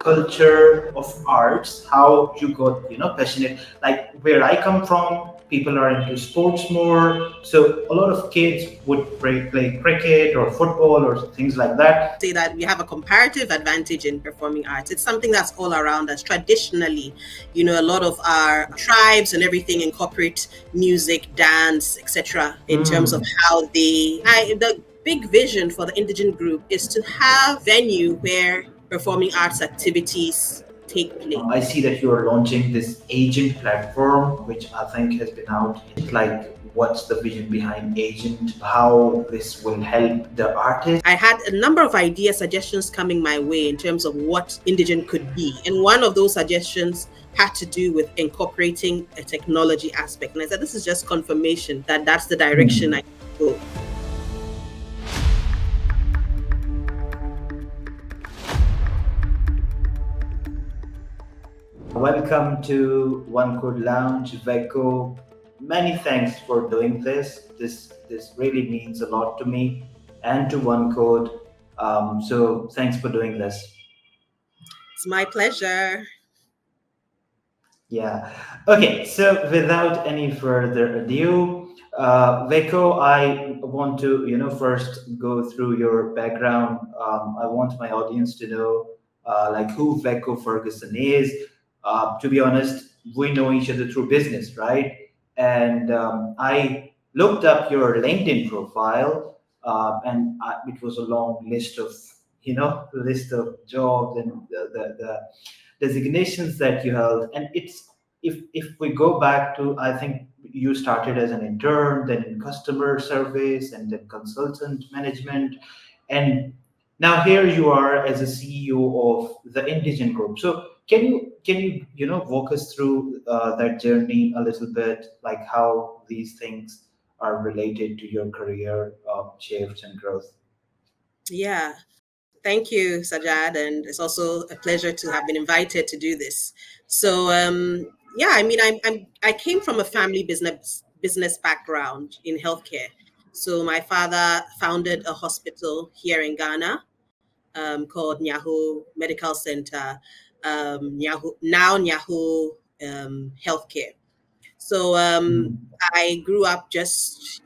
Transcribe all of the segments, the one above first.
culture of arts, how you got passionate. Like where I come from, people are into sports more, so a lot of kids would play cricket or football or things like that. Say that we have a comparative advantage in performing arts. It's something that's all around us. Traditionally, a lot of our tribes and everything incorporate music, dance, etc. in terms of how the big vision for the Indigen Group is to have venue where performing arts activities take place. I see that you are launching this Ayjunt platform, which I think has been out. Like, what's the vision behind Ayjunt? How this will help the artist? I had a number of ideas, suggestions coming my way in terms of what Indigen could be. And one of those suggestions had to do with incorporating a technology aspect. And I said, this is just confirmation that that's the direction I go. Welcome to OneKode Lounge, Vako. Many thanks for doing this. This really means a lot to me and to OneKode. So thanks for doing this. It's my pleasure. Yeah. Okay. So without any further ado, Vako, I want to first go through your background. I want my audience to know like who Vako Ferguson is. To be honest, we know each other through business, right? And I looked up your LinkedIn profile, and it was a long list of jobs and the designations that you held. And it's if we go back to, I think you started as an intern, then in customer service, and then consultant management, and now here you are as a CEO of the Indigen Group. So can you walk us through that journey a little bit, like how these things are related to your career shifts and growth? Yeah. Thank you, Sajad, and it's also a pleasure to have been invited to do this. So, yeah, I mean, I came from a family business background in healthcare. So my father founded a hospital here in Ghana called Nyahu Medical Center, Nyahu Healthcare. So I grew up just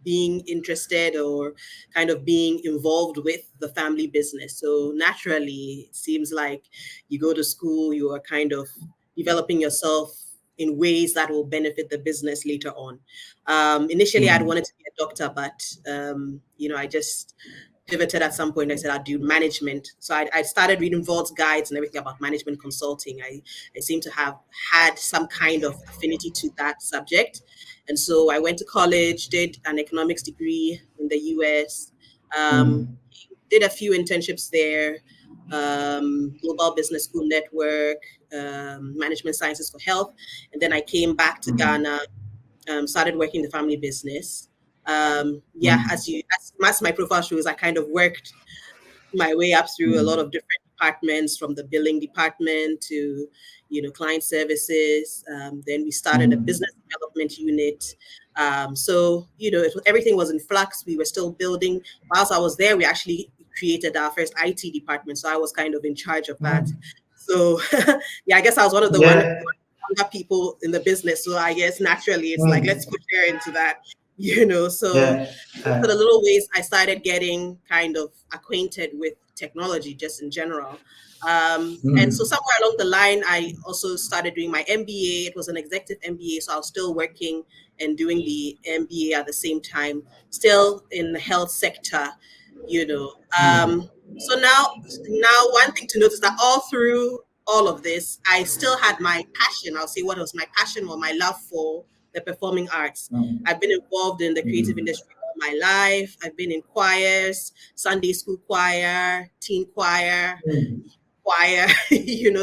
being interested or kind of being involved with the family business. So naturally, it seems like you go to school, you are kind of developing yourself in ways that will benefit the business later on. Initially, I'd wanted to be a doctor, but I just pivoted at some point. I said I'd do management. So I started reading Vault's guides and everything about management consulting. I seem to have had some kind of affinity to that subject. And so I went to college, did an economics degree in the US, did a few internships there, Global Business School Network, Management Sciences for Health. And then I came back to Ghana, started working in the family business. As my profile shows, I kind of worked my way up through a lot of different departments, from the billing department to client services. Then we started a business development unit. Everything was in flux. We were still building. Whilst I was there, we actually created our first IT department. So I was kind of in charge of that. So I guess I was one of the younger people in the business. So I guess naturally it's like, let's put her into that. So for the little ways I started getting kind of acquainted with technology just in general. And so somewhere along the line, I also started doing my MBA. It was an executive MBA, so I was still working and doing the MBA at the same time, still in the health sector, So now one thing to note is that all through all of this, I still had my passion. I'll say what was my passion or my love for the performing arts. I've been involved in the creative industry all my life. I've been in choirs, Sunday school choir, teen choir,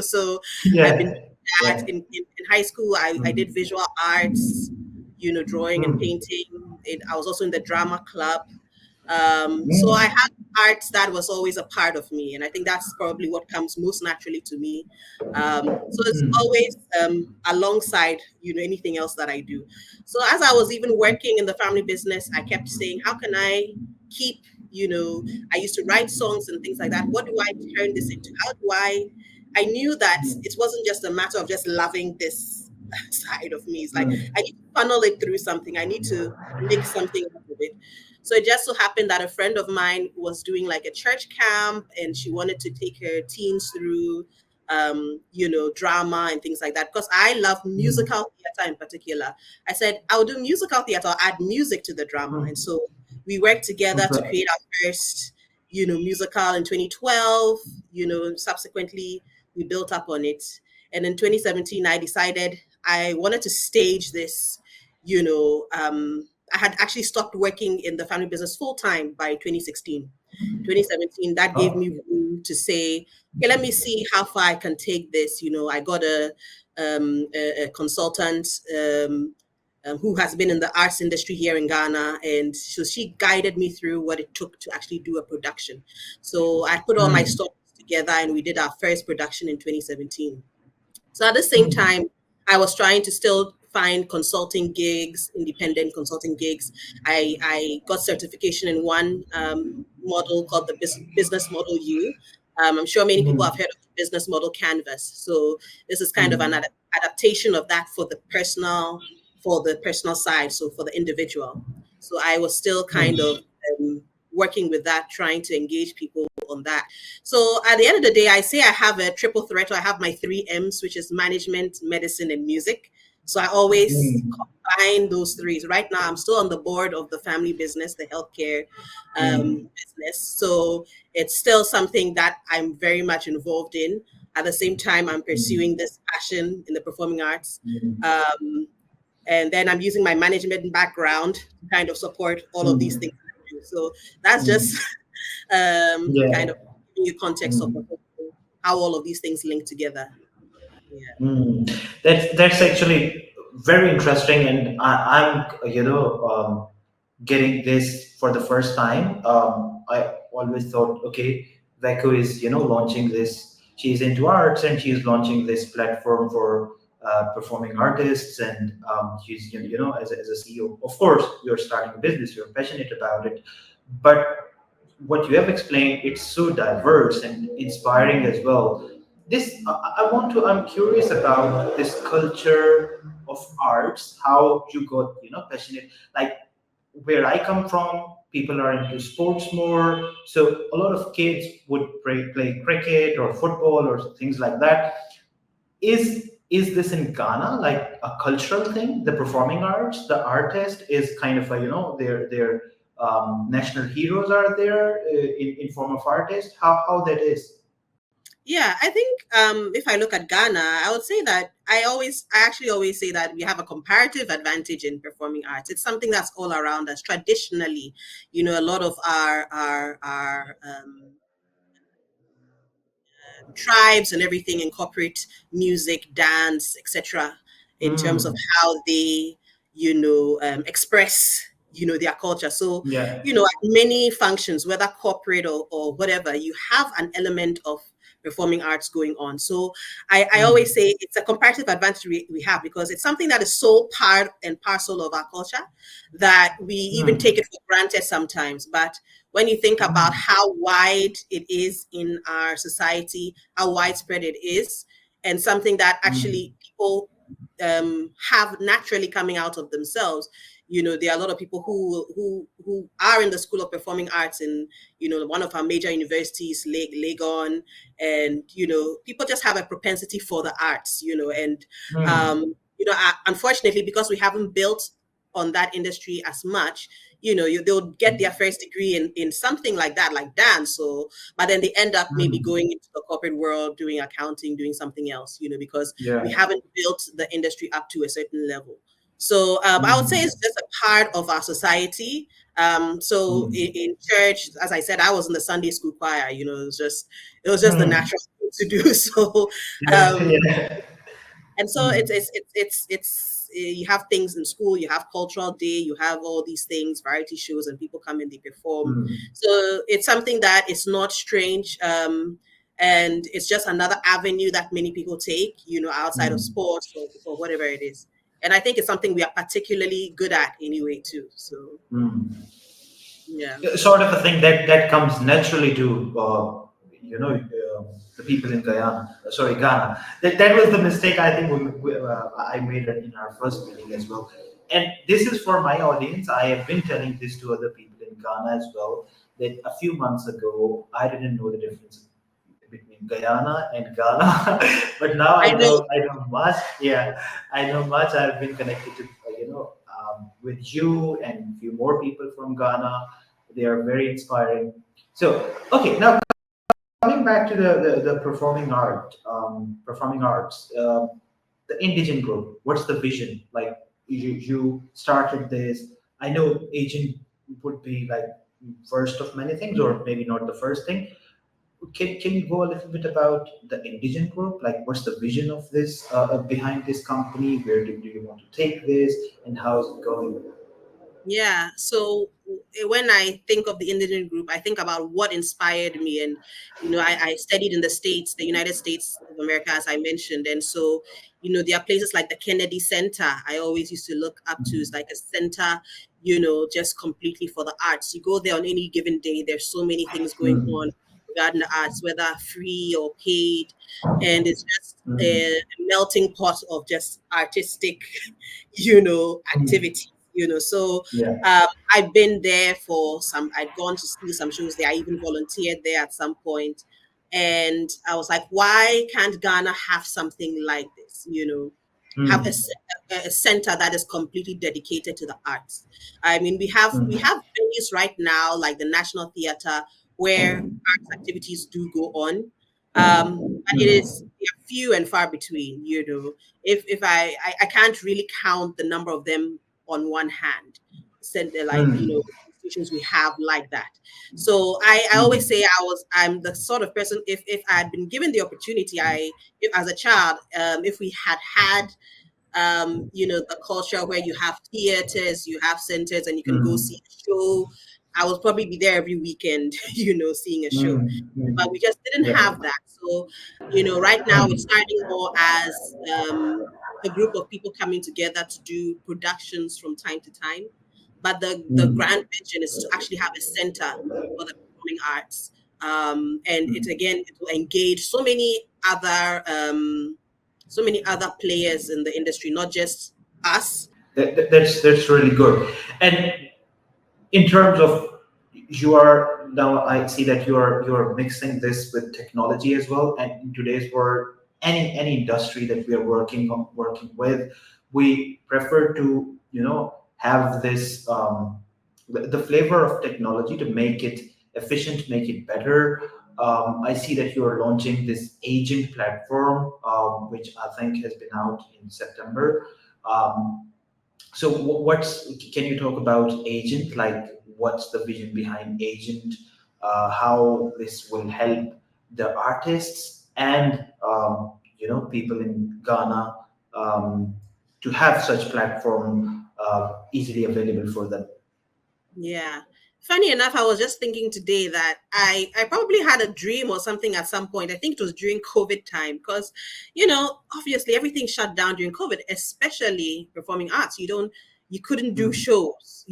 so I've been that in high school. I did visual arts, drawing and painting. I was also in the drama club. So I had arts that was always a part of me, and I think that's probably what comes most naturally to me. So it's always alongside anything else that I do. So as I was even working in the family business, I kept saying, how can I keep I used to write songs and things like that. What do I turn this into? How do I knew that it wasn't just a matter of just loving this side of me. It's like I need to funnel it through something. I need to make something out of it. So it just so happened that a friend of mine was doing like a church camp, and she wanted to take her teens through drama and things like that, because I love musical theater in particular. I said I'll do musical theater, I'll add music to the drama. And so we worked together to create our first musical in 2012. Subsequently we built up on it, and in 2017 I decided I wanted to stage this. I had actually stopped working in the family business full time by 2016. 2017, that gave me room to say, okay, let me see how far I can take this. I got a consultant who has been in the arts industry here in Ghana, and so she guided me through what it took to actually do a production. So I put all my stories together, and we did our first production in 2017. So at the same time, I was trying to still find consulting gigs, independent consulting gigs. I got certification in one model called the Business Model U. I'm sure many people have heard of the Business Model Canvas. So this is kind of an adaptation of that for the personal side, so for the individual. So I was still kind of working with that, trying to engage people on that. So at the end of the day, I say I have a triple threat. I have my 3 M's, which is management, medicine, and music. So I always combine those three. So right now, I'm still on the board of the family business, the healthcare business. So it's still something that I'm very much involved in. At the same time, I'm pursuing this passion in the performing arts. And then I'm using my management background to kind of support all of these things. So that's just kind of giving you context of how all of these things link together. Yeah. That's actually very interesting, and I'm getting this for the first time. I always thought, okay, Vako is launching this. She's into arts, and she's launching this platform for performing artists, and she's as a CEO. Of course, you're starting a business, you're passionate about it, but what you have explained, it's so diverse and inspiring as well. This I'm curious about this culture of arts, how you got passionate. Like where I come from, people are into sports more, so a lot of kids would play cricket or football or things like that. Is this in Ghana like a cultural thing? The performing arts, the artist is kind of a their national heroes are there in form of artists. How that is? Yeah, I think if I look at Ghana, I would say that I actually always say that we have a comparative advantage in performing arts. It's something that's all around us. Traditionally, a lot of our tribes and everything incorporate music, dance, etc. in terms of Mm, how they, express, their culture. So, yeah. at many functions, whether corporate or whatever, you have an element of performing arts going on. So I Mm, always say it's a comparative advantage we have, because it's something that is so part and parcel of our culture that we even mm, take it for granted sometimes. But when you think about mm, how wide it is in our society, how widespread it is, and something that mm, actually people have naturally coming out of themselves. There are a lot of people who are in the School of Performing Arts in one of our major universities, Legon, and people just have a propensity for the arts. And mm, unfortunately, because we haven't built on that industry as much, they'll get their first degree in something like that, like dance, or but then they end up maybe mm, going into the corporate world, doing accounting, doing something else, because we yeah. haven't built the industry up to a certain level. So I would say Mm, it's just a part of our society. So mm, in church, as I said, I was in the Sunday school choir. It was just the mm. natural thing to do. So Yeah, um, yeah. and so Mm, you have things in school, you have cultural day, you have all these things, variety shows, and people come and they perform. mm, So it's something that is not strange, and it's just another avenue that many people take, outside of mm. sports or whatever it is. And I think it's something we are particularly good at anyway too. So Mm. Yeah. Sort of a thing that comes naturally to the people in Guyana. Sorry, Ghana. That was the mistake I think I made it in our first meeting as well. And this is for my audience. I have been telling this to other people in Ghana as well. That a few months ago I didn't know the difference between Guyana and Ghana, but now I I know. know. I know much. Yeah, I know much. I've been connected to with you and a few more people from Ghana. They are very inspiring. So okay, now coming back to the performing arts, the Indigen Group. What's the vision? Like you started this. I know agent would be like first of many things, or maybe not the first thing. Can you go a little bit about the Indigen Group? Like, what's the vision of this behind this company? Where do you want to take this, and how is it going? Yeah. So when I think of the Indigen Group, I think about what inspired me. And, I studied in the States, the United States of America, as I mentioned. And so, there are places like the Kennedy Center. I always used to look up to. It's like a center, just completely for the arts. You go there on any given day, there's so many things going on Mm, regarding the arts, whether free or paid. And it's just mm, a melting pot of just artistic, mm. activity. So Yeah. I've been there for some. I'd gone to see some shows there. I even volunteered there at some point, and I was like, why can't Ghana have something like this? Have Mm, a center that is completely dedicated to the arts. I mean, we have mm, venues right now like the National Theatre where arts activities do go on, but it is mm, they are few and far between. If I can't really count the number of them on one hand. Like mm, institutions we have like that. So I always mm, say I'm the sort of person, if I had been given the opportunity, if as a child, if we had the culture where you have theaters, you have centers, and you can go see mm, a show. I would probably be there every weekend, seeing a show. mm, But we mm. just didn't Yeah. have that. So, right now it's Mm, starting more as a group of people coming together to do productions from time to time. But the mm, grand vision is to actually have a center for the performing arts. And it mm. again, it will engage so many other players in the industry, not just us. That's really good. And in terms of you are now, I see that you're mixing this with technology as well. And in today's world, any industry that we are working with, we prefer to have this the flavor of technology to make it efficient, make it better. I see that you are launching this agent platform, which I think has been out in September. Um, so what's can you talk about agent? Like what's the vision behind agent? How this will help the artists and people in Ghana to have such platform easily available for them. Yeah. Funny enough, I was just thinking today that I probably had a dream or something at some point. I think it was during COVID time because, obviously everything shut down during COVID, especially performing arts. You couldn't do Mm, shows,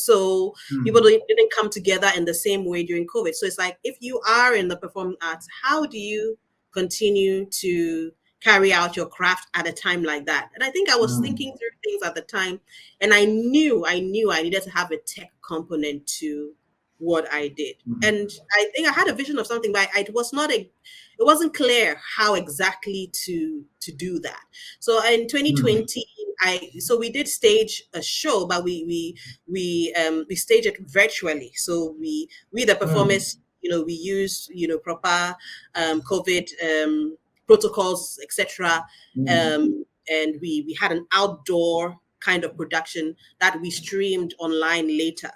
so people mm, didn't come together in the same way during COVID. So it's like, if you are in the performing arts, how do you continue to carry out your craft at a time like that? And I think I was thinking mm, through things at the time, and I knew I needed to have a tech component to what I did. mm, And I think I had a vision of something, but it wasn't clear how exactly to do that. So in mm, 2020, we did stage a show, but we staged it virtually. So we the mm, performers, we used proper COVID protocols, etc. mm, And we had an outdoor kind of production that we streamed online later.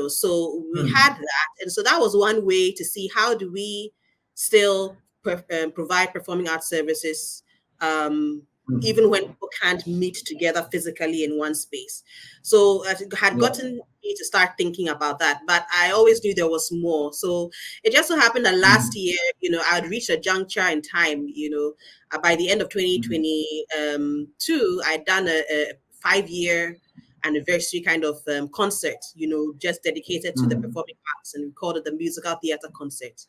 So we had mm, that, and so that was one way to see how do we still provide performing arts services, um, even when mm. people can't meet together physically in one space. So it had Yeah. gotten me to start thinking about that, but I always knew there was more. So it just so happened that last Mm, year, I had reached a juncture in time. By the end of mm, 2022, I'd done a 5-year anniversary kind of concert, just dedicated to the performing arts, and we called it the musical theater concert.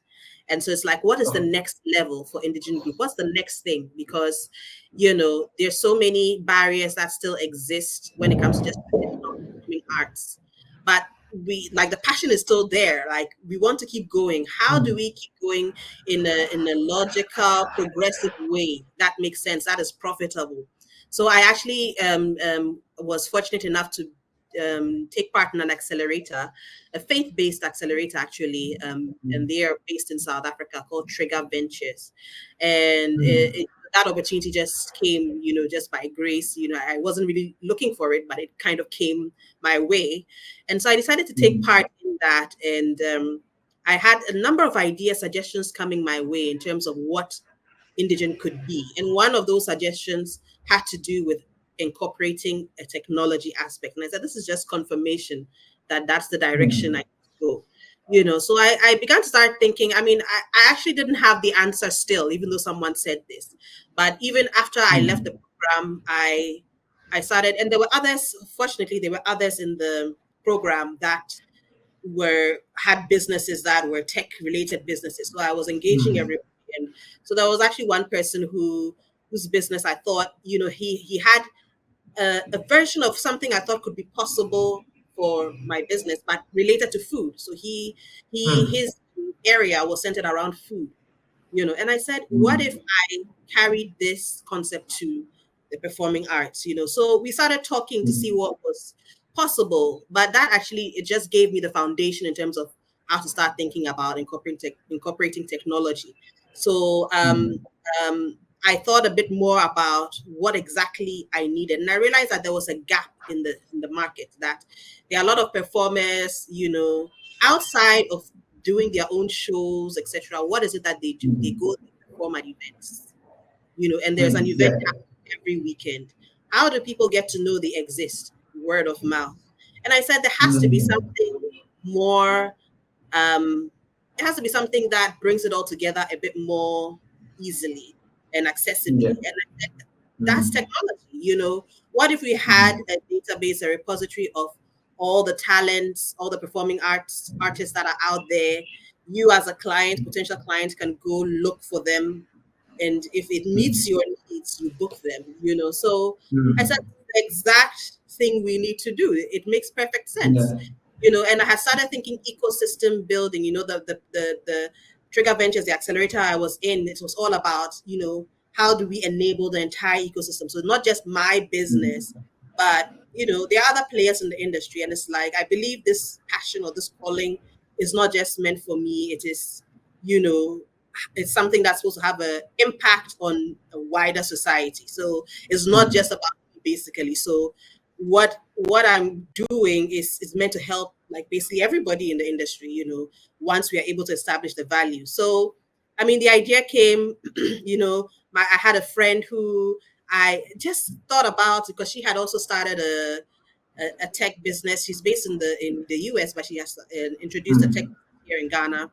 And so it's like, what is the Oh. next level for Indigen Group? What's the next thing? Because, there's so many barriers that still exist when it comes to just traditional performing arts. But we like the passion is still there. Like we want to keep going. How do we keep going in a logical, progressive way that makes sense, that is profitable? So I actually was fortunate enough to take part in an accelerator, a faith-based accelerator actually, and they are based in South Africa, called Trigger Ventures. And that opportunity just came, just by grace. I wasn't really looking for it, but it kind of came my way. And so I decided to take part in that. And I had a number of ideas, suggestions coming my way in terms of what Indigen could be. And one of those suggestions had to do with incorporating a technology aspect. And I said, this is just confirmation that that's the direction I need to go. So I began to start thinking. I mean, I actually didn't have the answer still, even though someone said this. But even after I left the program, I started, and there were others. Fortunately, there were others in the program that had businesses that were tech related businesses. So I was engaging everybody. And so there was actually one person whose business I thought, he had a version of something I thought could be possible for my business, but related to food. So his area was centered around food. And I said, what if I carried this concept to the performing arts? So we started talking to see what was possible, but that actually, it just gave me the foundation in terms of how to start thinking about incorporating technology. So I thought a bit more about what exactly I needed, and I realized that there was a gap in the market, that there are a lot of performers, outside of doing their own shows, etc. What is it that they do? They go to perform at events, and there's an event happening every weekend. How do people get to know they exist? Word of mouth. And I said there has to be something more. It has to be something that brings it all together a bit more easily and accessibly. And I said, that's technology. What if we had a database, a repository of all the talents, all the performing artists that are out there? You as a client, potential client, can go look for them, and if it meets your needs, you book them. So I said, the exact thing we need to do. It makes perfect sense. And I had started thinking ecosystem building. The Trigger Ventures, the accelerator I was in, it was all about, how do we enable the entire ecosystem? So not just my business, but, there are other players in the industry. And it's like, I believe this passion or this calling is not just meant for me. It is, it's something that's supposed to have an impact on a wider society. So it's not just about me, basically. So what I'm doing is meant to help, like, basically everybody in the industry, once we are able to establish the value. So, I mean, the idea came, I had a friend who I just thought about, because she had also started a tech business. She's based in the US, but she has introduced a tech here in Ghana.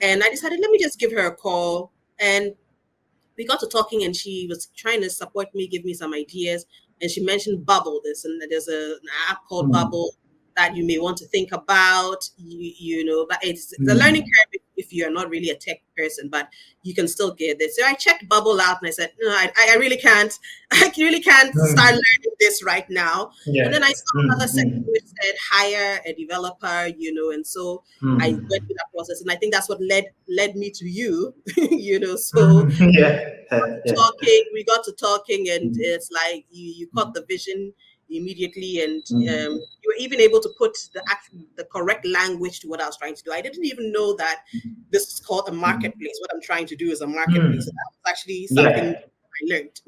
And I decided, let me just give her a call. And we got to talking, and she was trying to support me, give me some ideas. And she mentioned Bubble. There's an app called Bubble that you may want to think about, but it's the learning curve if you're not really a tech person, but you can still get this. So I checked Bubble out, and I said, no, I really can't, start learning this right now. And then I saw another section which said hire a developer, and so I went through that process. And I think that's what led me to you, so we got to talking, and it's like you caught the vision immediately, and you were even able to put the correct language to what I was trying to do. I didn't even know that this is called a marketplace. What I'm trying to do is a marketplace. That was actually something I learned,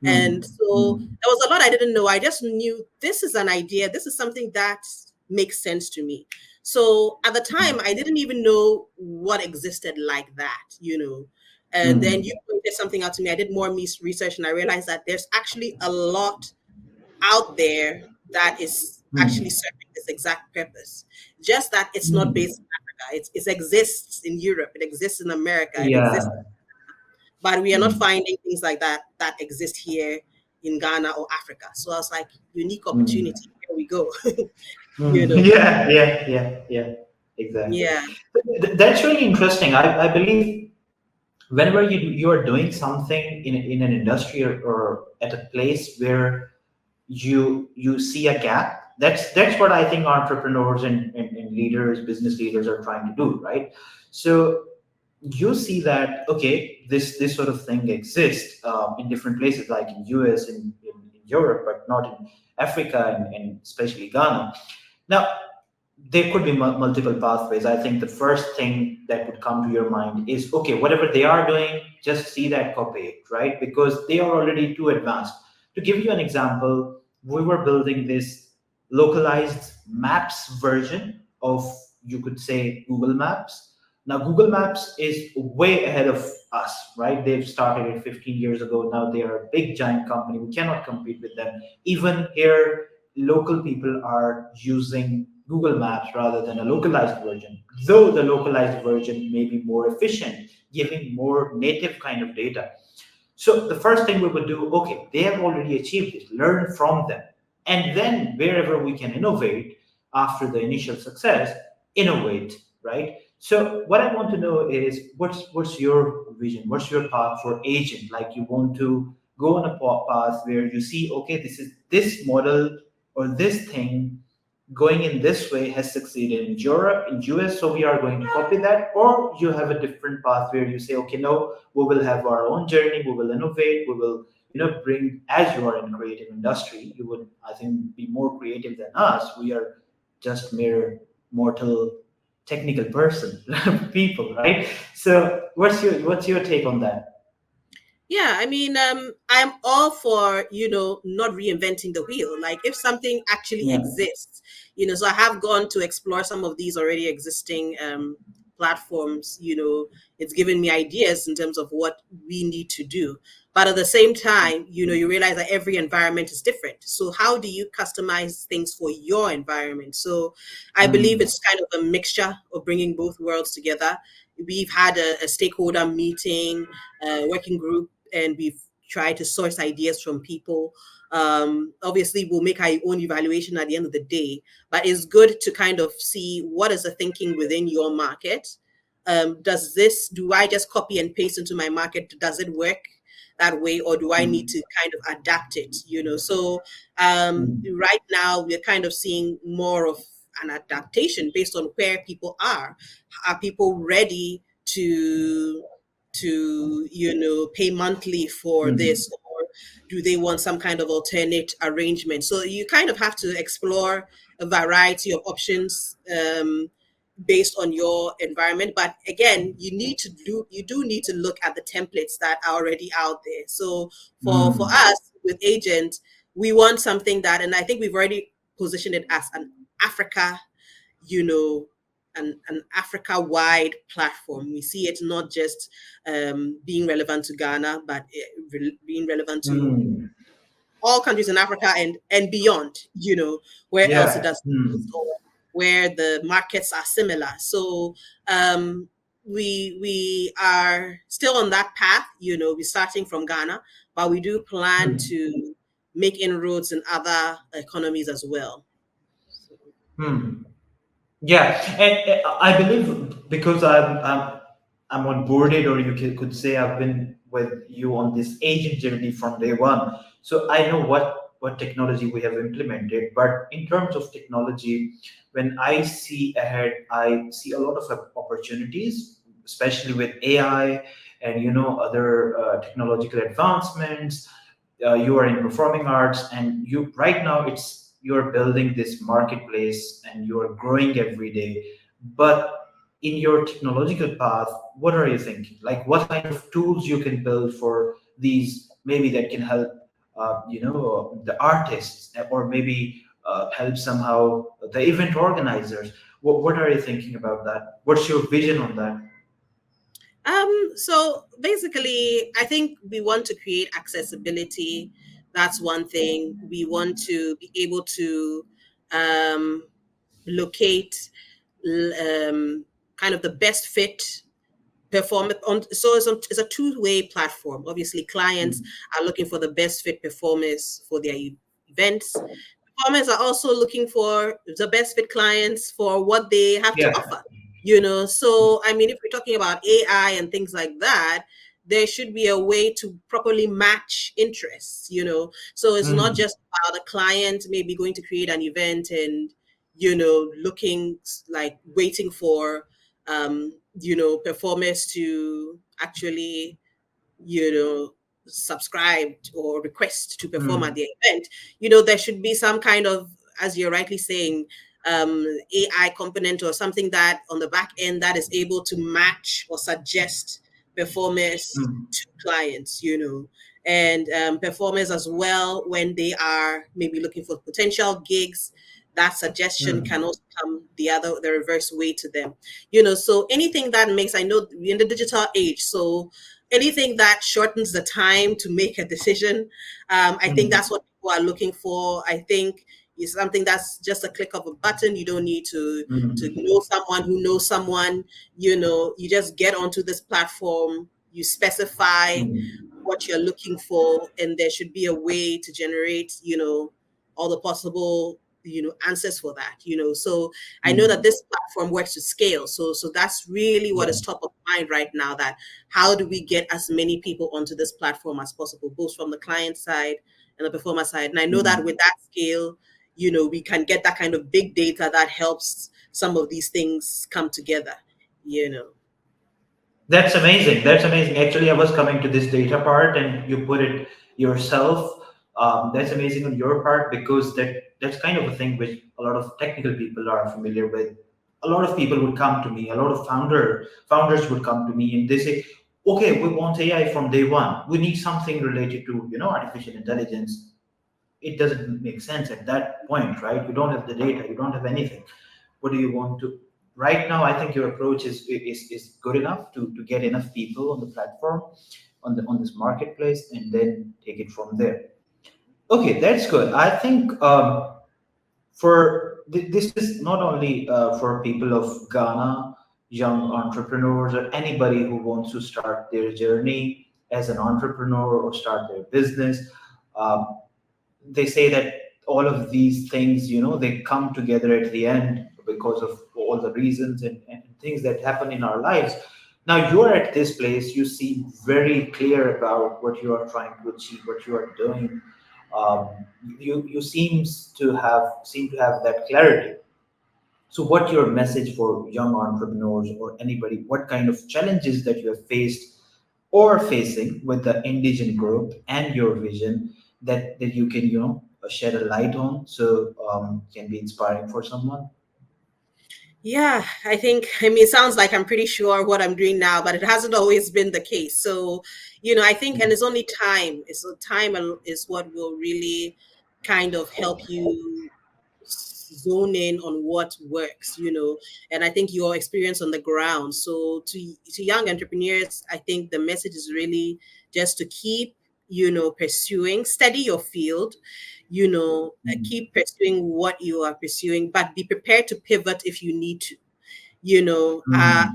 and so there was a lot I didn't know. I just knew this is an idea. This is something that makes sense to me. So at the time, I didn't even know what existed like that. And then you pointed something out to me. I did more research, and I realized that there's actually a lot out there that is actually serving this exact purpose. Just that it's not based in Africa. It exists in Europe. It exists in America. It exists, but we are not finding things like that exist here in Ghana or Africa. So I was like, unique opportunity. Here we go. Yeah, yeah, yeah, yeah, exactly. Yeah. That's really interesting. I believe whenever you are doing something in an industry or at a place where you see a gap, that's what I think entrepreneurs and leaders, business leaders are trying to do, right? So you see that, okay, this sort of thing exists in different places like in US, in Europe, but not in Africa, and especially Ghana. Now there could be multiple pathways. I think the first thing that would come to your mind is, okay, whatever they are doing, just see that, copy it, right? Because they are already too advanced. To give you an example, we were building this localized maps version of, you could say, Google Maps. Now, Google Maps is way ahead of us, right? They've started it 15 years ago. Now they are a big giant company. We cannot compete with them. Even here, local people are using Google Maps rather than a localized version, though the localized version may be more efficient, giving more native kind of data. So the first thing we would do, okay, they have already achieved it, learn from them. And then wherever we can innovate after the initial success, innovate, right? So what I want to know is, what's your vision? What's your path for agent? Like, you want to go on a path where you see, okay, this is this model or this thing going in this way has succeeded in Europe, in US, so we are going to copy that, or you have a different path where you say, okay, no, we will have our own journey, we will innovate, we will, bring, as you are in creative industry, you would, I think, be more creative than us. We are just mere mortal technical person people, right? So what's your take on that? Yeah, I mean, I'm all for, not reinventing the wheel. Like, if something actually Yeah. exists, so I have gone to explore some of these already existing platforms. It's given me ideas in terms of what we need to do. But at the same time, you realize that every environment is different. So how do you customize things for your environment? So I believe Mm. it's kind of a mixture of bringing both worlds together. We've had a stakeholder meeting, working group, and we've tried to source ideas from people. Obviously, we'll make our own evaluation at the end of the day, but it's good to kind of see what is the thinking within your market. Do I just copy and paste into my market? Does it work that way, or do I need Mm. to kind of adapt it? So Mm. right now we're kind of seeing more of an adaptation based on where people are. Are people ready to pay monthly for Mm. this, or do they want some kind of alternate arrangement? So you kind of have to explore a variety of options, based on your environment. But again, you do need to look at the templates that are already out there. So for Mm. us with Agent, we want something that, and I think we've already positioned it as an Africa, you know an Africa-wide platform. We see it not just being relevant to Ghana, but being relevant to Mm. all countries in Africa and beyond. Where else it Yeah. does exist, or where the markets are similar. So um, we are still on that path. We're starting from Ghana, but we do plan Mm. to make inroads in other economies as well. So, Hmm. Yeah, and I believe because I'm on boarded, or you could say I've been with you on this agent journey from day one. So I know what technology we have implemented. But in terms of technology, when I see ahead, I see a lot of opportunities, especially with AI and other technological advancements. You are in performing arts, and you right now you're building this marketplace and you're growing every day. But in your technological path, what are you thinking? Like, what kind of tools you can build for these, maybe that can help the artists, or maybe help somehow the event organizers? What are you thinking about that? What's your vision on that? so basically, I think we want to create accessibility. That's one thing. We want to be able to locate kind of the best fit perform on. So it's a two-way platform. Obviously, clients Mm. are looking for the best fit performers for their events. Performers are also looking for the best fit clients for what they have to Yeah. offer. You know, so I mean, if we're talking about AI and things like that, there should be a way to properly match interests. You know, so it's not Mm. just about a client maybe going to create an event and, you know, looking like waiting for you know, performers to actually, you know, subscribe or request to perform at Mm. the event. You know, there should be some kind of, as you're rightly saying, AI component or something that on the back end that is able to match or suggest performers Mm. to clients, you know, and performers as well when they are maybe looking for potential gigs. That suggestion Mm. can also come the reverse way to them, you know. So anything that makes, I know we're in the digital age, so anything that shortens the time to make a decision, I think Mm. that's what people are looking for. I think it's something that's just a click of a button. You don't need to Mm. know someone who knows someone. You know, you just get onto this platform, you specify Mm. what you're looking for, and there should be a way to generate, you know, all the possible, you know, answers for that, you know. So I know that Mm. this platform works to scale, so that's really what Yeah. is top of mind right now, that how do we get as many people onto this platform as possible, both from the client side and the performer side. And I know that Mm. with that scale, you know, we can get that kind of big data that helps some of these things come together, you know. That's amazing. That's amazing. Actually, I was coming to this data part, and you put it yourself. That's amazing on your part, because that's kind of a thing which a lot of technical people are familiar with. A lot of people would come to me. A lot of founders would come to me, and they say, "Okay, we want AI from day one. We need something related to artificial intelligence." It doesn't make sense at that point, right? You don't have the data. You don't have anything. What do you want to? Right now, I think your approach is good enough to get enough people on the platform, on this marketplace, and then take it from there. Okay, that's good. I think this is not only for people of Ghana, young entrepreneurs, or anybody who wants to start their journey as an entrepreneur or start their business. Um, they say that all of these things, they come together at the end because of all the reasons and things that happen in our lives. Now you're at this place, you seem very clear about what you are trying to achieve, what you are doing. You seem to have that clarity. So what your message for young entrepreneurs or anybody, what kind of challenges that you have faced or facing with the Indigen Group and your vision that you can, shed a light on, so can be inspiring for someone? Yeah, I think, I mean, it sounds like I'm pretty sure what I'm doing now, but it hasn't always been the case. So, you know, I think, and it's only time. Is what will really kind of help you zone in on what works, you know. And I think your experience on the ground. So to young entrepreneurs, I think the message is really just to keep, you know, pursuing, steady your field, you know, Mm. keep pursuing what you are pursuing, but be prepared to pivot if you need to. You know, Mm.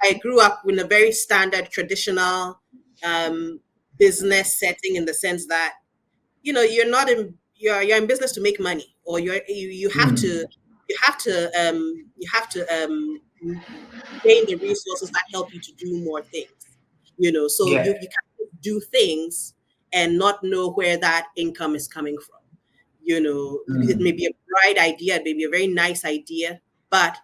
I grew up in a very standard, traditional um, business setting, in the sense that, you know, you're in business to make money, or you have to Mm. you have to gain the resources that help you to do more things, you know. So Yeah. you can't do things and not know where that income is coming from, you know. It may Mm. be a bright idea, it may be a very nice idea, but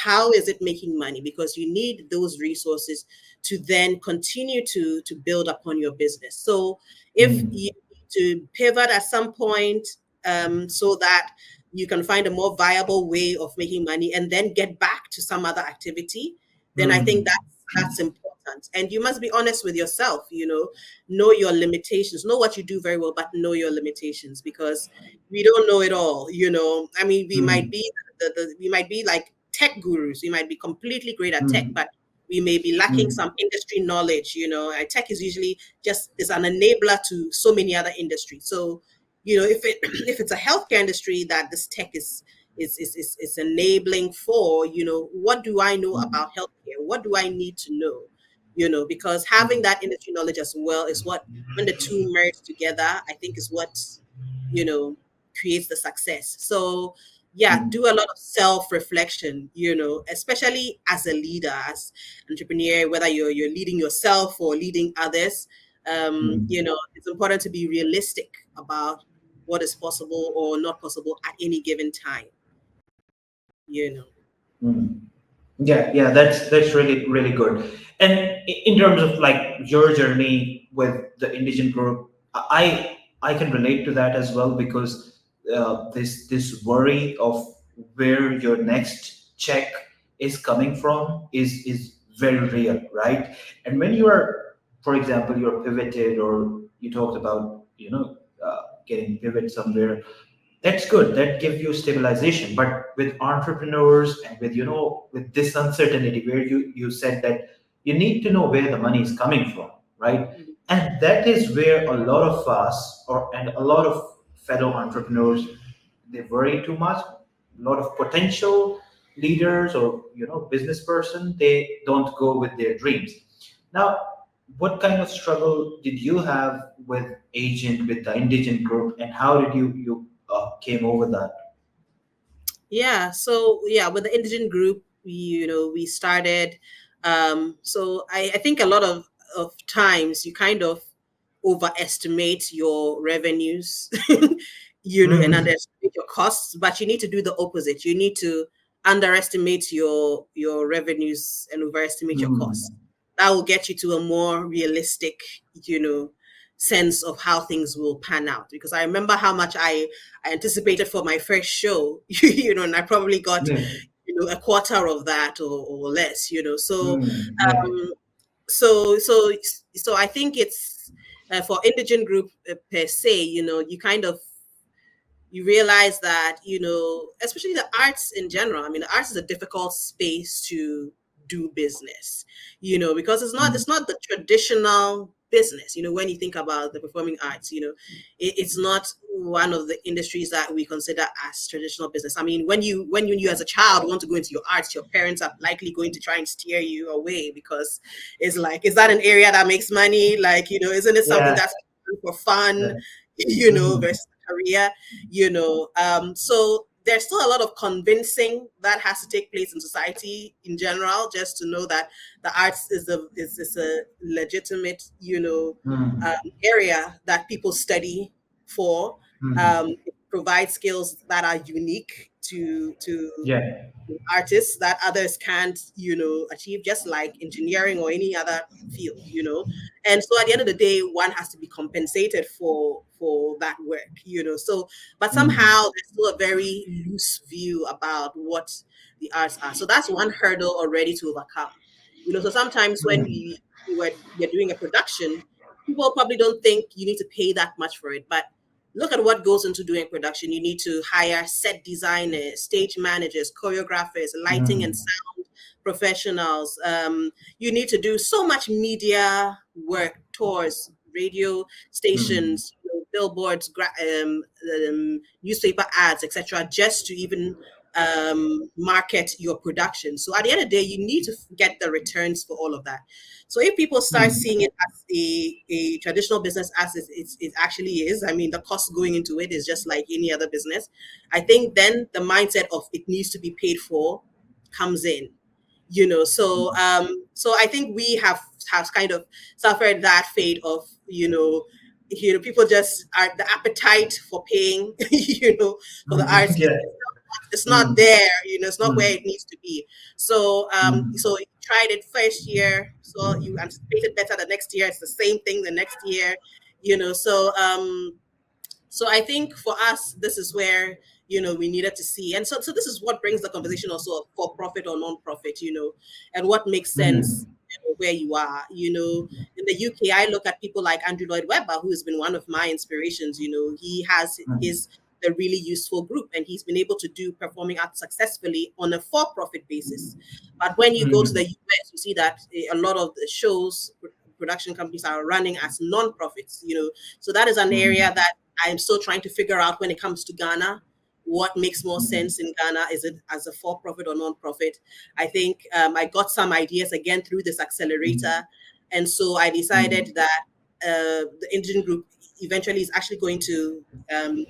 how is it making money? Because you need those resources to then continue to build upon your business. So if Mm. you need to pivot at some point, so that you can find a more viable way of making money and then get back to some other activity, then I think Mm. that's important. And you must be honest with yourself, you know your limitations, know what you do very well, but know your limitations, because we don't know it all, you know. I mean, we might Mm. be we might be like tech gurus, we might be completely great at tech, Mm. but we may be lacking Mm. some industry knowledge, you know. Tech is usually just is an enabler to so many other industries. So, you know, if it if it's a healthcare industry that this tech is enabling for, you know, what do I know Mm. about healthcare? What do I need to know? because having that industry knowledge as well is what, when the two merge together, I think is what, you know, creates the success. So yeah, Mm, do a lot of self-reflection, especially as a leader, as entrepreneur, whether you're leading yourself or leading others. mm, It's important to be realistic about what is possible or not possible at any given time, you know. mm. Yeah, that's really really good. And in terms of like your journey with the Indigen Group, I can relate to that as well because this worry of where your next check is coming from is very real, right? And when you are, for example, you're pivoted or you talked about getting pivot somewhere, that's good, that gives you stabilization. But with entrepreneurs and with with this uncertainty where you said that you need to know where the money is coming from, right? Mhm. And that is where a lot of us and a lot of fellow entrepreneurs, they worry too much. A lot of potential leaders or business person, they don't go with their dreams. Now, what kind of struggle did you have with Agent, with the Indigen Group, and how did you came over that? Yeah, so yeah, with the Indigen Group, we started. So I think a lot of times you kind of overestimate your revenues, and Mm, underestimate your costs, but you need to do the opposite. You need to underestimate your revenues and overestimate your costs. mm, That will get you to a more realistic, you know, sense of how things will pan out. Because I remember how much I anticipated for my first show, and I probably got, yeah, a quarter of that or less, So, yeah, um, so I think it's for Indigen Group per se, you kind of you realize that, especially the arts in general. I mean, the arts is a difficult space to do business, because mm, it's not the traditional business. When you think about the performing arts, it's not one of the industries that we consider as traditional business. I mean, when you as a child want to go into your arts, your parents are likely going to try and steer you away because it's like, is that an area that makes money? Like, isn't it something yeah, that's for fun, yeah, versus career? So there's still a lot of convincing that has to take place in society in general, just to know that the arts is a legitimate, um, mm, area that people study for. mm, It provides skills that are unique to yeah, artists that others can't, achieve, just like engineering or any other field. And so at the end of the day, one has to be compensated for that work, So, but mm, somehow there's still a very loose view about what the arts are. So that's one hurdle already to overcome. So sometimes when mm, we're doing a production, people probably don't think you need to pay that much for it, but look at what goes into doing production. You need to hire set designers, stage managers, choreographers, lighting and mm, sound professionals. You need to do so much media work, tours, radio mm, stations, billboards, newspaper ads, etc., just to even market your production. So at the end of the day, you need to get the returns for all of that. So if people start mm, seeing it as a traditional business as it actually is, I mean, the cost going into it is just like any other business. I think then the mindset of it needs to be paid for comes in. So I think we have kind of suffered that fate of, people just are the appetite for paying, for the mm, arts yeah, it's not mm, there, it's not where mm, it needs to be. So you tried it first year, so you anticipated better the next year, it's the same thing the next year, you know so so I think for us, this is where, we needed to see. And so this is what brings the conversation also of for profit or non-profit, and what makes sense, mm, where you are. In the UK, I look at people like Andrew Lloyd Webber, who has been one of my inspirations. He has mm, his the really useful group, and he's been able to do performing arts successfully on a for-profit basis. But when you go to the mm, US, you see that a lot of the shows, production companies are running as non-profits. So that is an area mm, that I'm still trying to figure out when it comes to Ghana. What makes more mm, sense in Ghana? Is it as a for-profit or non-profit? I think I got some ideas again through this mm, accelerator. And so I Mm, decided that the Indigen Group eventually is actually going to um,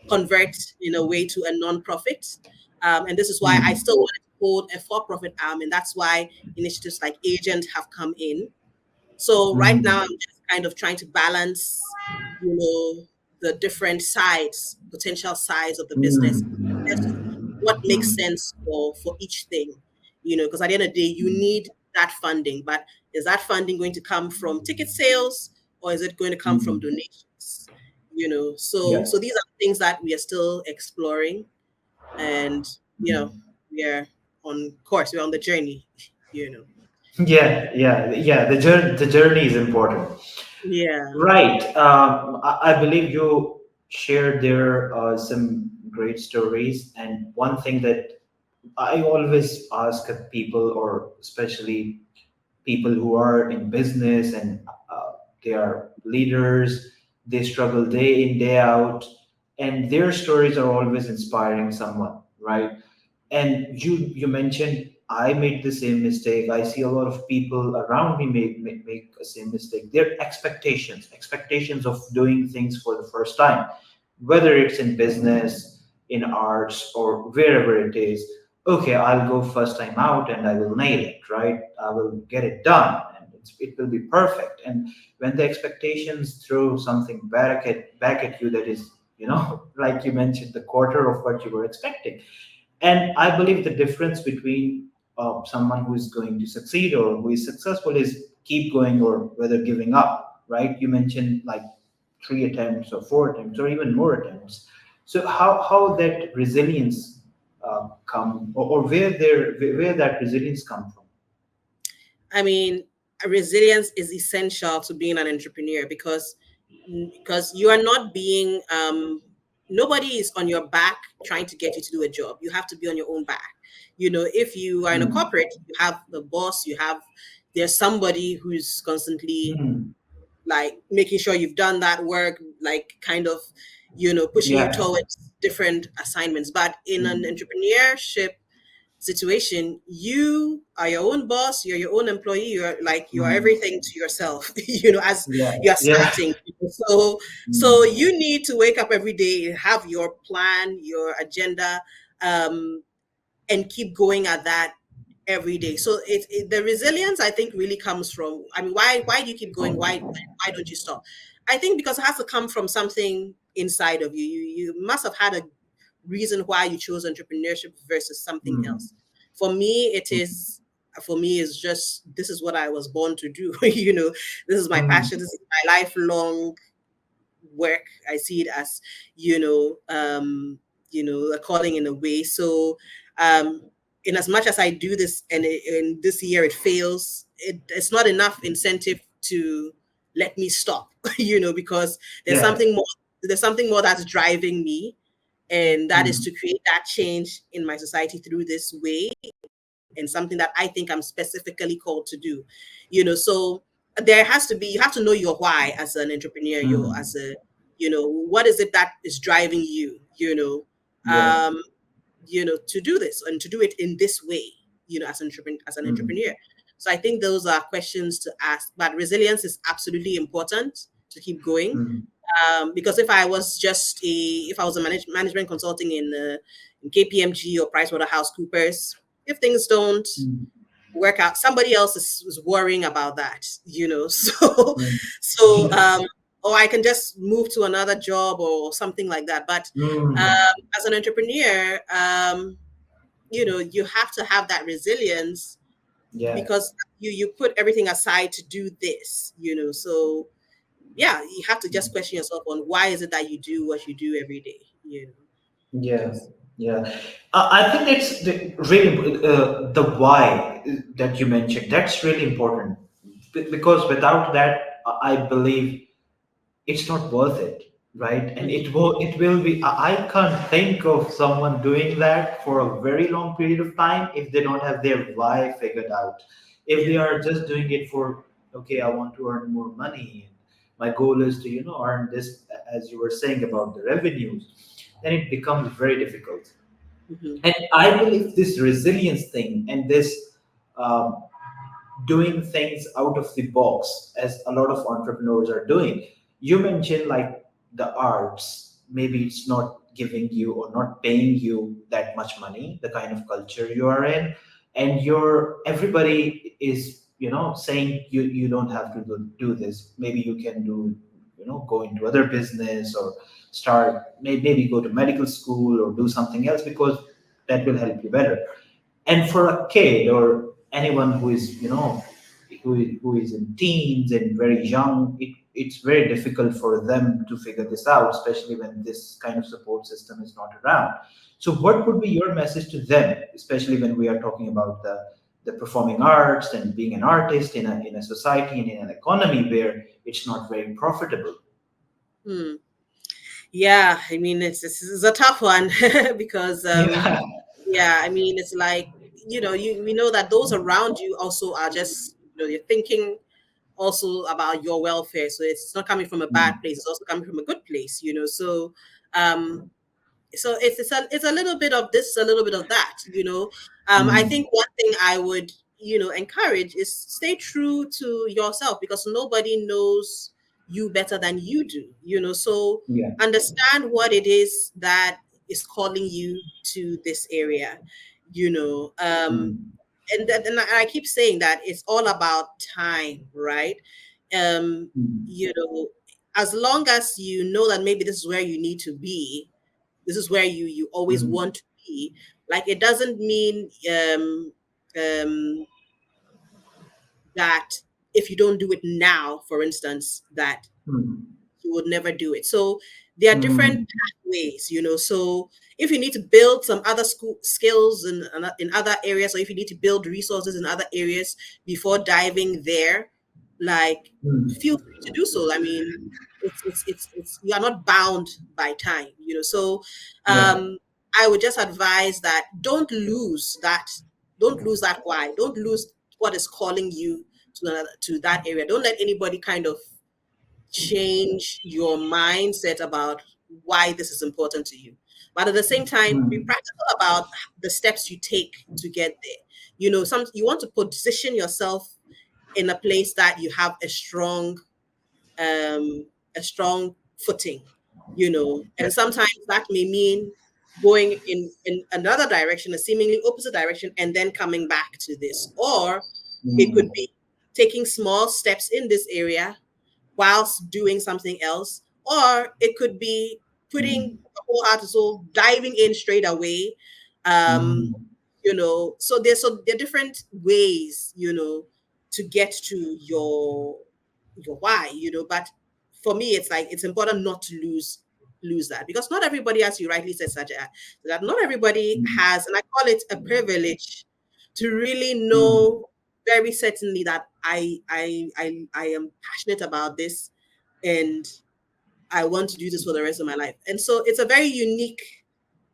convert in a way to a non-profit. And this is why I mm, still wanted to hold a for-profit arm, and that's why initiatives like Ayjunt have come in. So right now, I'm mm, just kind of trying to balance, the different sides, potential sides of the business, as to what makes mm, sense for each thing. Because at the end of the day, you need that funding, but is that funding going to come from ticket sales, or is it going to come from mm. donations? So Yeah. these are things that we are still exploring, and we are on course. We're on the journey. You know. Yeah. The journey is important. Yeah. Right. I believe you shared there some great stories, and one thing that I always ask of people, or especially people who are in business and they are leaders, they struggle day in, day out, and their stories are always inspiring someone, right? And you mentioned I made the same mistake. I see a lot of people around me make the same mistake. Their expectations of doing things for the first time, whether it's in business, in arts, or wherever it is. Okay, I'll go first time out and I will nail it, right? I will get it done and it will be perfect. And when the expectations throw something back at you that is, like you mentioned, the quarter of what you were expecting. And I believe the difference between someone who is going to succeed or who is successful is keep going or whether giving up, right? You mentioned like 3 attempts or 4 attempts or even more attempts. So how that resilience come, or where that resilience come from? I mean, resilience is essential to being an entrepreneur because you are not being nobody is on your back trying to get you to do a job. You have to be on your own back. If you are in a Mm, corporate, you have the boss, there's somebody who's constantly mm, like making sure you've done that work, like kind of, pushing you yeah. towards different assignments. But in an Mm, entrepreneurship situation, you are your own boss, you're your own employee, you're mm, everything to yourself, as yeah. you're Yeah. starting. So Mm, you need to wake up every day, have your plan, your agenda, um, and keep going at that every day. So the resilience, I think, really comes from, I mean, why do you keep going? Why don't you stop? I think because it has to come from something inside of you. You must have had a reason why you chose entrepreneurship versus something mm, else. For me, it mm, is for me is just, this is what I was born to do. This is my mm, passion. This is my lifelong work. I see it as, a calling in a way. So, um, in as much as I do this, and in this year it fails, it's not enough incentive to let me stop. Because there's yeah. something more. There's something more that's driving me, and that is Mm, to create that change in my society through this way, and something that I think I'm specifically called to do. So there has to be, you have to know your why as an entrepreneur, mm, what is it that is driving you, yeah. um, to do this and to do it in this way, as an Mm, entrepreneur. So I think those are questions to ask, but resilience is absolutely important to keep going. mm, Because if I was a management consulting in KPMG or PricewaterhouseCoopers, if things don't mm, work out, somebody else is worrying about that. So mm. so or I can just move to another job or something like that. But Mm, as an entrepreneur, you have to have that resilience, yeah. because you put everything aside to do this. So yeah, you have to just question yourself on why is it that you do what you do every day. Yeah, Just yeah. I think that's really the why that you mentioned. That's really important because without that, I believe it's not worth it, right? And Mhm. it will be. I can't think of someone doing that for a very long period of time if they don't have their why figured out. If they Yeah. are just doing it for, okay, I want to earn more money. My goal is to earn this, as you were saying about the revenues, then it becomes very difficult. Hmm. And I believe this resilience thing and this, um, doing things out of the box, as a lot of entrepreneurs are doing. You mentioned like the arts, maybe it's not giving you or not paying you that much money, the kind of culture you are in, and you're everybody is, saying you don't have to do this. Maybe you can do, go into other business or start, maybe go to medical school or do something else because that will help you better. And for a kid or anyone who is, who is in teens and very young, it's very difficult for them to figure this out, especially when this kind of support system is not around. So what would be your message to them, especially when we are talking about the performing arts and being an artist in a society and in an economy where it's not very profitable? Hmm. Yeah, I mean, this is a tough one because Yeah. yeah, I mean, it's like, we know that those around you also are just, you're thinking also about your welfare. So it's not coming from a bad Mm, place; it's also coming from a good place. Um, it's a little bit of this, a little bit of that. I mm, think one thing I would encourage is stay true to yourself, because nobody knows you better than you do. So yeah. understand what it is that is calling you to this area. you know um Mm, and I keep saying that it's all about time, right? um mm, you know as long as you know that maybe this is where you need to be, this is where you always mm, want to be. Like, it doesn't mean um that if you don't do it now, for instance, that mm, you would never do it. So there are different mm, pathways. So if you need to build some other school skills in other areas, or if you need to build resources in other areas before diving there, like, mm, feel free to do so. I mean, it's you are not bound by time. So yeah. um I would just advise that don't lose that why. Don't lose what is calling you to that area. Don't let anybody kind of change your mindset about why this is important to you. But at the same time, be Mm, practical about the steps you take to get there. You want to position yourself in a place that you have a strong footing. yeah. And sometimes that may mean going in another direction, a seemingly opposite direction, and then coming back to this. Or it could Mm, be taking small steps in this area whilst doing something else, or it could be putting mm, the whole heart and soul, diving in straight away. Um, mm, so there are different ways, to get to your why, but for me, it's like it's important not to lose that, because not everybody, as you rightly said, Sajad, that not everybody mm, has, and I call it a privilege, to really mm, know very certainly that I am passionate about this, and I want to do this for the rest of my life. And so um,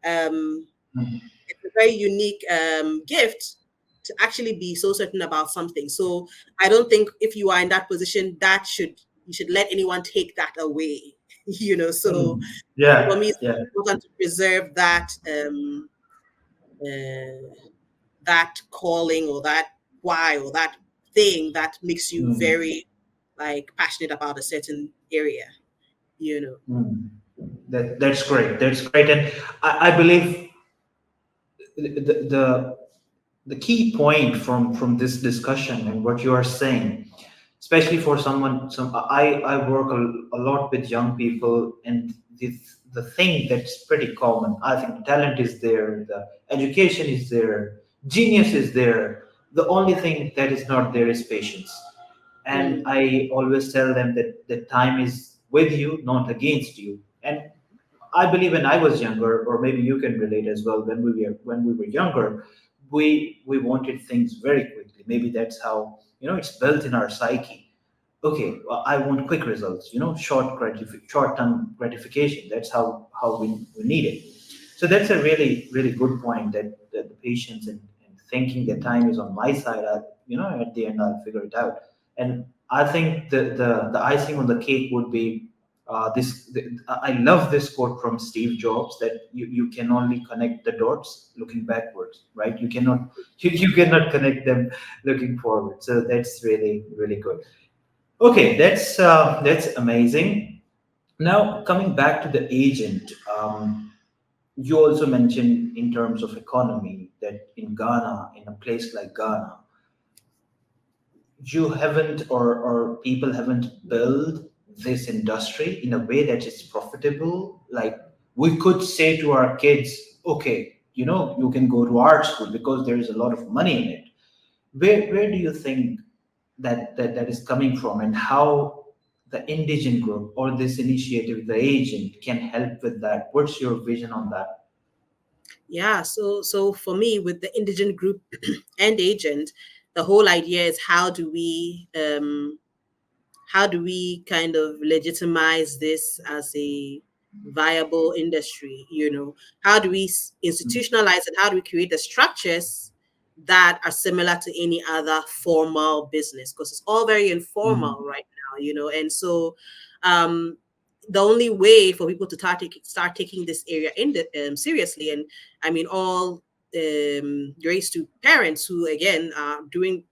mm, it's a very unique gift to actually be so certain about something. So I don't think if you are in that position, you should let anyone take that away. So mm. Yeah, for me, it's yeah. important to preserve uh, that calling, or that why, or that thing that makes you Mm, very, like, passionate about a certain area. you know mm. That's great. That's great. And I believe the the key point from this discussion and what you are saying, especially for someone, I work a lot with young people, and the thing that's pretty common, I think the talent is there, the education is there, genius is there. The only thing that is not there is patience. And mm, I always tell them that the time is with you, not against you. And I believe when I was younger, or maybe you can relate as well. When we were younger, we wanted things very quickly. Maybe that's how, it's built in our psyche. Okay, well, I want quick results. Short-term gratification. That's how we need it. So that's a really really good point. That the patience and thinking that time is on my side. At the end I'll figure it out. And I think the icing on the cake would be I love this quote from Steve Jobs that you can only connect the dots looking backwards, right? You cannot you cannot connect them looking forward. So that's really really good. Okay, that's amazing. Now coming back to the agent, you also mentioned in terms of economy that in Ghana, in a place like Ghana, you haven't or people haven't built this industry in a way that is profitable. Like we could say to our kids, okay, you can go to art school because there is a lot of money in it. Where do you think that is coming from, and how the Indigen Group or this initiative, the agent, can help with that? What's your vision on that? Yeah, so for me, with the Indigen Group and Agent, the whole idea is how do we kind of legitimize this as a viable industry? How do we institutionalize it? How do we create the structures that are similar to any other formal business? Because it's all very informal Mm, right now, and so um, the only way for people to start taking this area seriously, and I mean all raised to parents who again are doing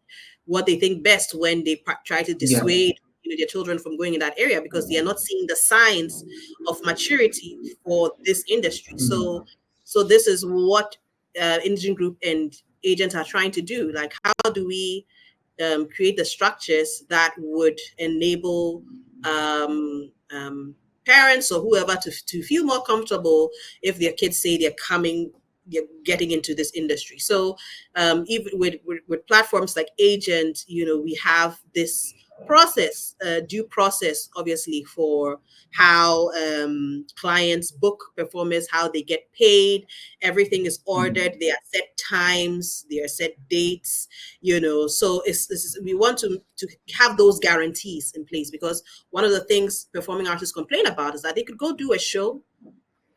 what they think best when they try to yeah. dissuade their children from going in that area, because they are not seeing the signs of maturity for this industry. Mm, So this is what Indigen Group and agents are trying to do. Like, how do we create the structures that would enable parents or whoever to feel more comfortable if their kids say they're getting into this industry. So even with platforms like Agent, we have this due process, obviously, for how clients book performers, how they get paid. Everything is ordered. mm, There are set times, there are set dates. So we want to have those guarantees in place, because one of the things performing artists complain about is that they could go do a show,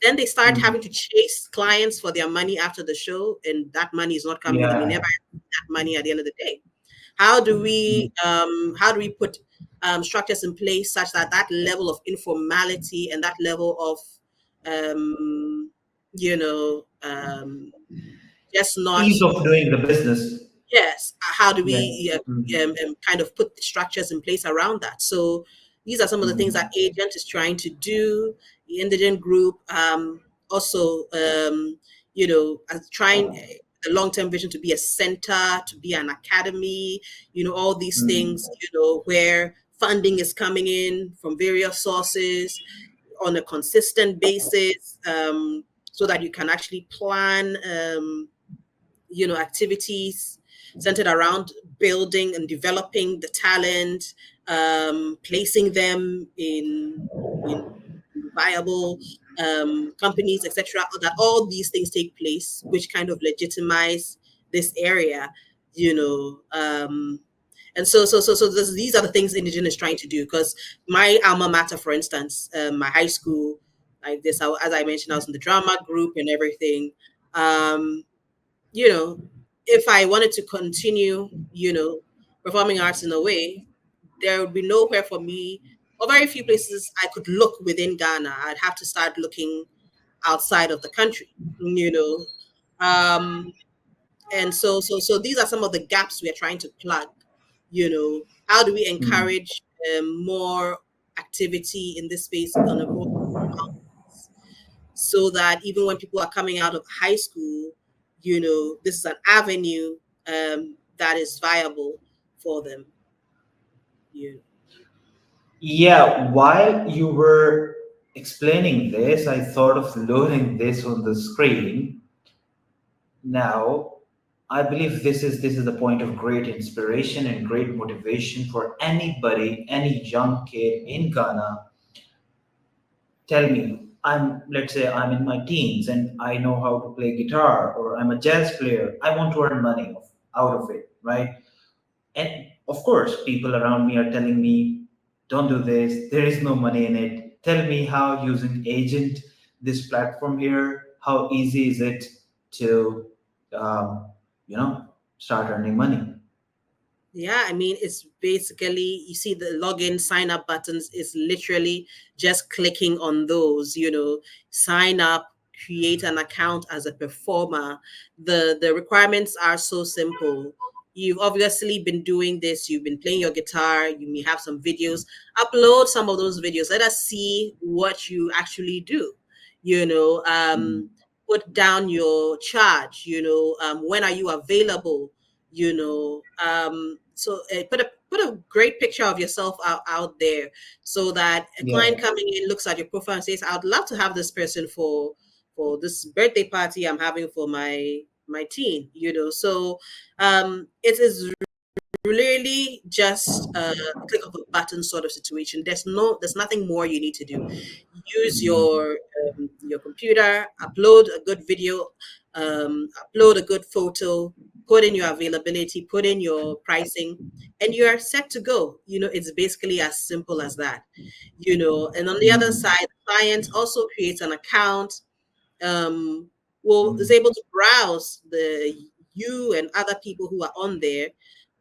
then they start having to mm. chase clients for their money after the show, and that money is not coming, and they never Yeah. have that money at the end of the day. How do we put structures in place such that that level of informality and that level of um, you know just not. Ease of doing the business. Yes. How do Yeah. we Mm, kind of put the structures in place around that? So these are some of the things that mm, Agent is trying to do. The Indigen Group also, trying the long-term vision to be a center, to be an academy, all these things, mm. where funding is coming in from various sources on a consistent basis, so that you can actually plan activities centered around building and developing the talent, placing them in viable companies, etc. That all these things take place, which kind of legitimize this area, you know. And these are the things Indigen is trying to do. Because my alma mater, for instance, my high school, like this, as I mentioned, I was in the drama group and everything. Um, you know, if I wanted to continue, performing arts in a way, there would be nowhere for me, or very few places I could look within Ghana. I'd have to start looking outside of the country, you know. Um, and so these are some of the gaps we are trying to plug. How do we Mm. encourage more activity in this space on a more, so that even when people are coming out of high school, this is an avenue that is viable for them. You Yeah, while you were explaining this, I thought of loading this on the screen. Now, I believe this is the point of great inspiration and great motivation for anybody, any young kid in Ghana. Tell me, let's say I'm in my teens and I know how to play guitar, or I'm a jazz player. I want to earn money out of it, right? And of course, people around me are telling me, don't do this, there is no money in it. Tell me how using Agent, this platform here, how easy is it to, um, start earning money? Yeah, I mean, it's basically, you see the login sign up buttons is literally just clicking on those, sign up, create an account as a performer. The requirements are so simple. You've obviously been doing this, you've been playing your guitar, you may have some videos. Upload some of those videos. Let us see what you actually do. You know, Mm. um, Put down your charge, when are you available? Put a great picture of yourself out there, so that a Yeah. client coming in looks at your profile and says, I'd love to have this person for this birthday party I'm having for my teen. It is really just a click of a button sort of situation. There's nothing more you need to do. Use Mm. your computer, upload a good video, upload a good photo, put in your availability, put in your pricing, and you are set to go. It's basically as simple as that. And on the other Mm. side, the client also creates an account, is Mm. able to browse the you and other people who are on there.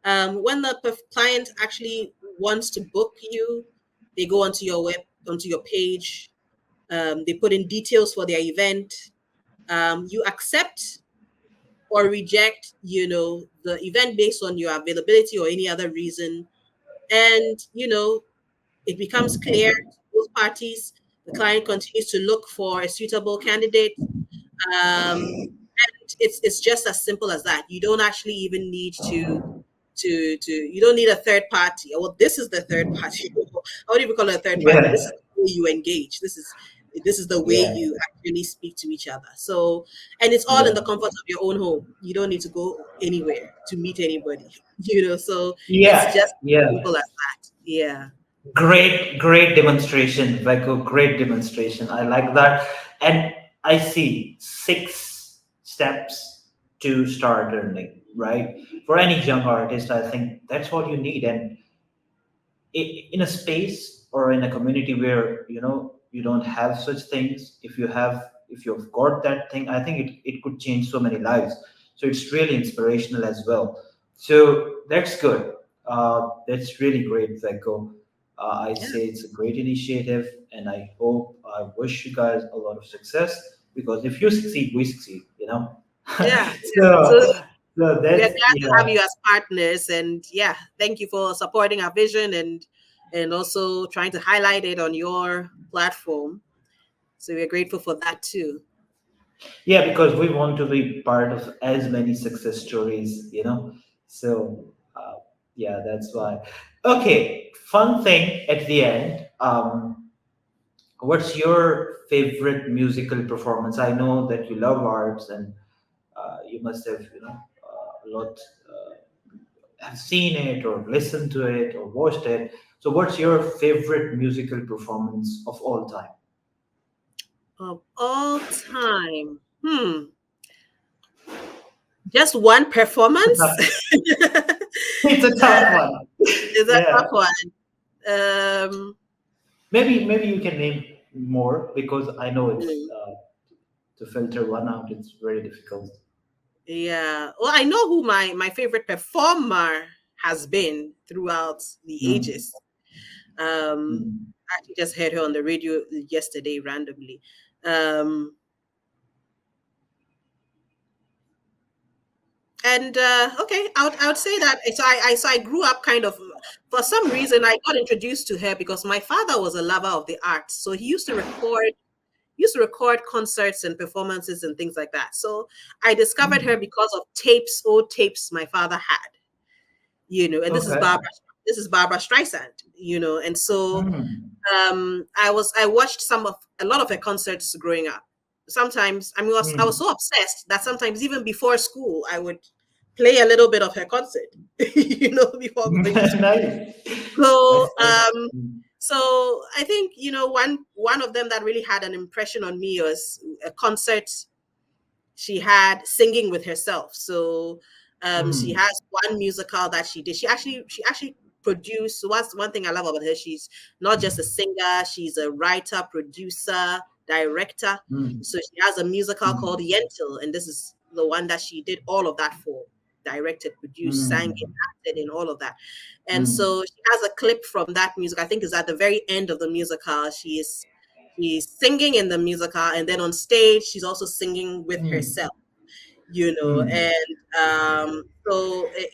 When the client actually wants to book you, they go onto your page. They put in details for their event. You accept or reject, the event based on your availability or any other reason, and it becomes clear to both parties. The client continues to look for a suitable candidate. It's just as simple as that. You don't actually even need to you don't need a third party. Well, this is the third party. I wouldn't even call it a third party. This Yeah. is the way you engage. This is the way Yeah. you actually speak to each other. So, and it's all in Yeah. the comfort of your own home. You don't need to go anywhere to meet anybody. So it's Yeah. just Yeah. simple as that. Yeah. Great demonstration, Vako. Great demonstration. I like that. And I see 6 steps to start earning, right? For any young artist, I think that's what you need. And in a space or in a community where you don't have such things, if you've got that thing, I think it could change so many lives. So it's really inspirational as well. So that's good. That's really great, Veko. I Yeah. say it's a great initiative, and I wish you guys a lot of success, because if you succeed, we succeed. Yeah. So so so we are that's, glad to have yeah. you as partners, and yeah, thank you for supporting our vision and also trying to highlight it on your platform. So we're grateful for that too. Yeah, because we want to be part of as many success stories. So, yeah, that's why. Okay, fun thing at the end. What's your favorite musical performance? I know that you love arts, and you must have, a lot, have seen it or listened to it or watched it. So, what's your favorite musical performance of all time? Of all time, just one It's a performance. tough, it's a tough one. Is a Yeah. tough one. Um, Maybe you can name more, because I know it's hmm, to filter one out. It's very difficult. yeah. Well, I know who my favorite performer has been throughout the Mm, ages. Um, mm, I actually just heard her on the radio yesterday randomly. Um, and okay, I would say that. So I grew up kind of, for some reason I got introduced to her because my father was a lover of the arts, so he used to record concerts and performances and things like that. So I discovered her mm. because of old tapes my father had, and this is Okay. Barbara Streisand, and so Mm, I watched a lot of her concerts growing up. Sometimes, I mean, I was mm. so obsessed that sometimes even before school I would play a little bit of her concert, before going to school. Nice. So, That's mm, so I think one of them that really had an impression on me was a concert she had singing with herself. So, she mm, has one musical that she did. She actually produced. So what's one thing I love about her? She's not just a singer; she's a writer, producer, director. mm, So she has a musical called mm. Yentl, and this is the one that she did all of that for. directed, produced, sang it, acted in, all of that. And Mm. so she has a clip from that music. I think is at the very end of the musical. She's singing in the musical, and then on stage she's also singing with Mm. herself, you know. Mm. And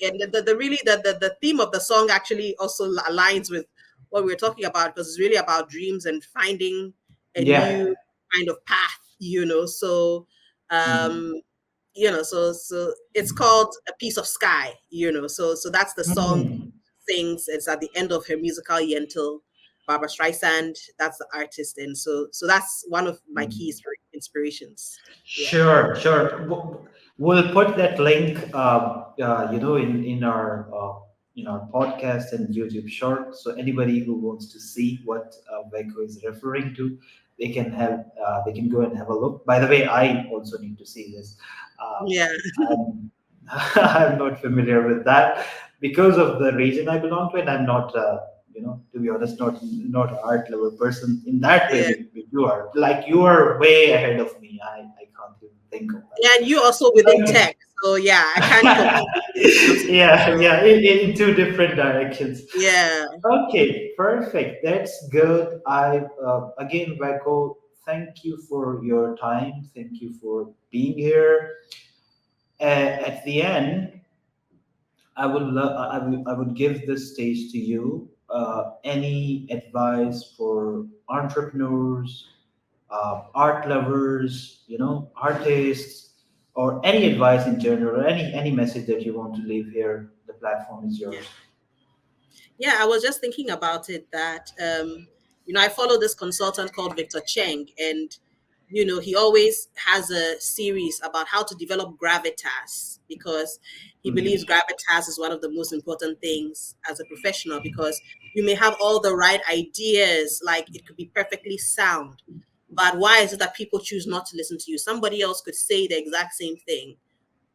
and the really the theme of the song actually also aligns with what we were talking about, because it's really about dreams and finding a Yeah. new kind of path, you know. So Mm. um so it's called A Piece of Sky, you know. So that's the song Mm. sings. It's at the end of her musical Yentl. Barbara Streisand, that's the artist, and so that's one of my key Mm. inspirations. Yeah. Sure, sure. We'll put that link, in our podcast and YouTube short. So anybody who wants to see what Vako is referring to, they can go and have a look. By the way, I also need to see this. Uh, Yeah. I'm, I'm not familiar with that because of the region I belong to, and I'm not. To be honest, not an art level person in that way. Yeah. You are like you are way ahead of me. I can't even think of Yeah, and you also within that. tech. So yeah, I can't compete when it comes to Yeah, so yeah, in two different directions. yeah. Okay, perfect. That's good. I again, Vako, thank you for your time. Thank you for being here. At the end, I would give this stage to you. Any advice for entrepreneurs, art lovers, artists, or any advice in general, or any message that you want to leave here? The platform is Yeah. yours. Yeah, I was just thinking about it that I follow this consultant called Victor Cheng, and he always has a series about how to develop gravitas, because he believes Mm, gravitas is one of the most important things as a professional, because you may have all the right ideas, like it could be perfectly sound, but why is it that people choose not to listen to you? Somebody else could say the exact same thing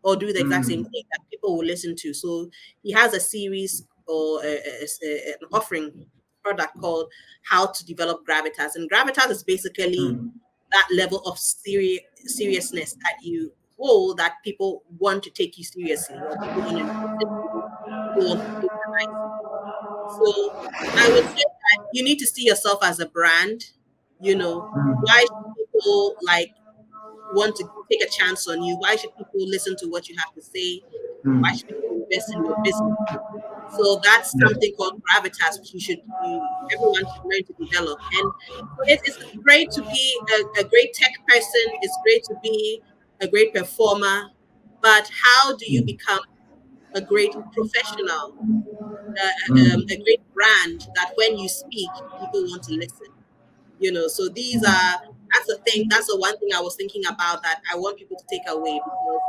or do the exact same mm, thing that people will listen to. So he has a series or an offering product called How to Develop Gravitas. And gravitas is basically mm, that level of seriousness that you hold, that people want to take you seriously, or people want to listen to you, people want to patronize you. So I would say that you need to see yourself as a brand. Why mm, should people want to take a chance on you? Why should people listen to what you have to say? Why mm. should people invest in your business? So that's Yeah. something called gravitas, which everyone should learn to develop. And so it's great to be a great tech person. It's great to be a great performer. But how do you Mm, become a great professional, a mm, great brand that when you speak, people want to listen? So that's the thing. That's the one thing I was thinking about, that I want people to take away, because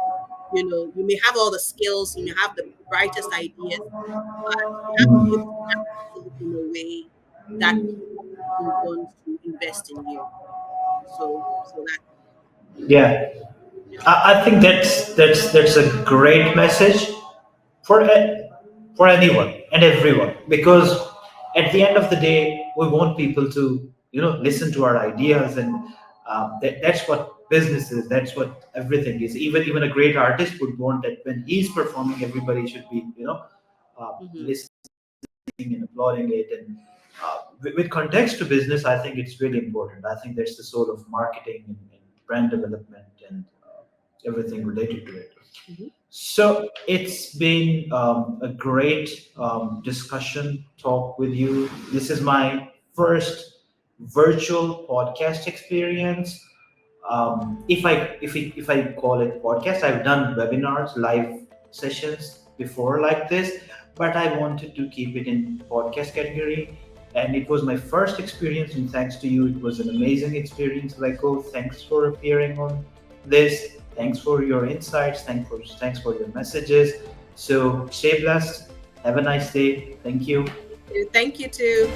you may have all the skills, you may have the brightest ideas, but you have to be able to mm. market yourself in a way that people want to invest in you. So that Yeah, yeah. I think that's a great message for for anyone and everyone, because at the end of the day we want people to listen to our ideas, and that's what business is, that's what everything is. Even a great artist would want that when he's performing, everybody should be Hmm. listening and applauding it. And with context to business, I think it's really important. I think that's the soul of marketing and brand development and everything related to it. Hmm. So it's been a great discussion talk with you. This is my first virtual podcast experience. If I call it podcast, I've done webinars, live sessions before like this, but I wanted to keep it in podcast category. And it was my first experience, and thanks to you, it was an amazing experience. Vako, thanks for appearing on this. Thanks for your insights. Thanks for your messages. So stay blessed. Have a nice day. Thank you. Thank you too.